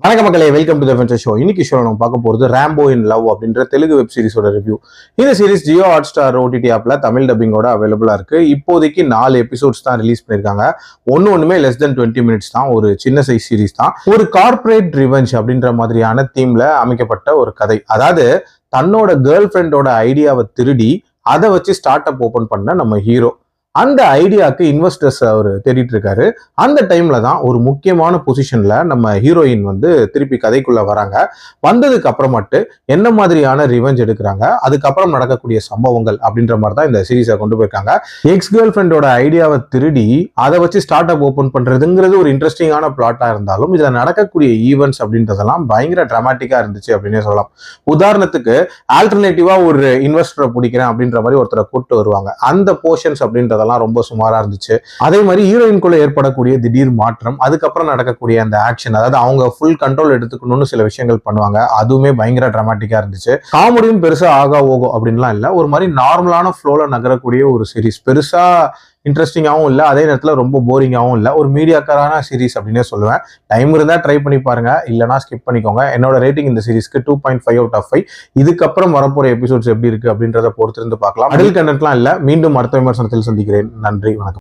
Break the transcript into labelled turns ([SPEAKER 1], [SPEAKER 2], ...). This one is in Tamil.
[SPEAKER 1] வணக்க மக்களே, welcome to the venture show. இன்னைக்கு ஷோ நம்ம பார்க்க போறது ராம்போ இன் லவ் அப்படின்ற தெலுங்கு வெப் சீரிஸோட ரிவ்யூ. இந்த சீரிஸ் ஜியோ ஹாட்ஸ்டார் ஓடிடி ஆப்ல தமிழ் டப்பிங்கோட அவைலபிளா இருக்கு. இப்போதைக்கு 4 எபிசோட்ஸ் தான் ரிலீஸ் பண்ணிருக்காங்க. ஒண்ணுமே லெஸ் தென் 20 மினிட்ஸ் தான். ஒரு சின்ன சைஸ் சீரிஸ் தான். ஒரு கார்ப்பரேட் ரிவெஞ்ச் அப்படின்ற மாதிரியான தீம்ல அமைக்கப்பட்ட ஒரு கதை. அதாவது தன்னோட கேர்ள் ஃப்ரெண்டோட ஐடியாவை திருடி அதை வச்சு ஸ்டார்ட் அப் ஓபன் பண்ண நம்ம ஹீரோ அந்த ஐடியாவுக்கு இன்வெஸ்டர்ஸ் அவர் தேடிட்டு இருக்காரு. அந்த டைம்ல தான் ஒரு முக்கியமான பொசிஷன்ல நம்ம ஹீரோயின் திருப்பி கதைக்குள்ள வராங்க. வந்ததுக்கு அப்புறமட்டு என்ன மாதிரியான ரிவெஞ்ச் எடுக்கிறாங்க, அதுக்கப்புறம் நடக்கக்கூடிய சம்பவங்கள் அப்படின்ற மாதிரி தான் இந்த சீரீஸை கொண்டு போயிருக்காங்க. எக்ஸ் கேர்ள் ஃப்ரெண்டோட ஐடியாவை திருடி அதை வச்சு ஸ்டார்ட் அப் ஓபன் பண்றதுங்கிறது ஒரு இன்ட்ரெஸ்டிங்கான பிளாட்டா இருந்தாலும் இதுல நடக்கக்கூடிய ஈவெண்ட்ஸ் அப்படின்றதெல்லாம் பயங்கர டிராமாட்டிக்கா இருந்துச்சு அப்படின்னே சொல்லலாம். உதாரணத்துக்கு ஆல்டர்னேட்டிவா ஒரு இன்வெஸ்டரை பிடிக்கிறேன் அப்படின்ற மாதிரி ஒருத்தரை கூப்பிட்டு வருவாங்க. அந்த போர்ஷன்ஸ் அப்படின்றதெல்லாம் ரொம்ப சுமாரா இருந்துச்சு. அதே மாதிரி ஹீரோயின்குள்ள ஏற்படக்கூடிய திடீர் மாற்றம், அதுக்கப்புறம் நடக்கக்கூடிய அந்த ஆக்ஷன், அதாவது அவங்க ஃபுல் கண்ட்ரோல் எடுத்துக்கணும்னு சில விஷயங்கள் பண்ணுவாங்க. அதுவுமே பயங்கர டிராமாட்டிக்கா இருந்துச்சு. காமெடியும் பெருசா ஆகா ஓகோ அப்படின்லாம் இல்ல. ஒரு மாதிரி நார்மலான ஃப்ளோல நகரக்கூடிய ஒரு சீரிஸ். பெருசா இன்ட்ரெஸ்டிங்காகவும் இல்லை, அதே நேரத்தில் ரொம்ப போரிங்காகவும் இல்லை. ஒரு மீடியாக்காரான சீரிஸ் அப்படின்னே சொல்லுவேன். டைம் இருந்தால் ட்ரை பண்ணி பாருங்க, இல்லைனா ஸ்கிப் பண்ணிக்கோங்க. என்னோட ரேட்டிங் இந்த சீரிஸ்க்கு 2.5 out of 5. இதுக்கப்புறம் வரப்போற எபிசோட்ஸ் எப்படி இருக்கு அப்படின்றத பொறுத்திருந்து பார்க்கலாம். அடல் கண்டென்ட்லாம் இல்லை. மீண்டும் அடுத்த விமர்சனத்தில் சந்திக்கிறேன். நன்றி, வணக்கம்.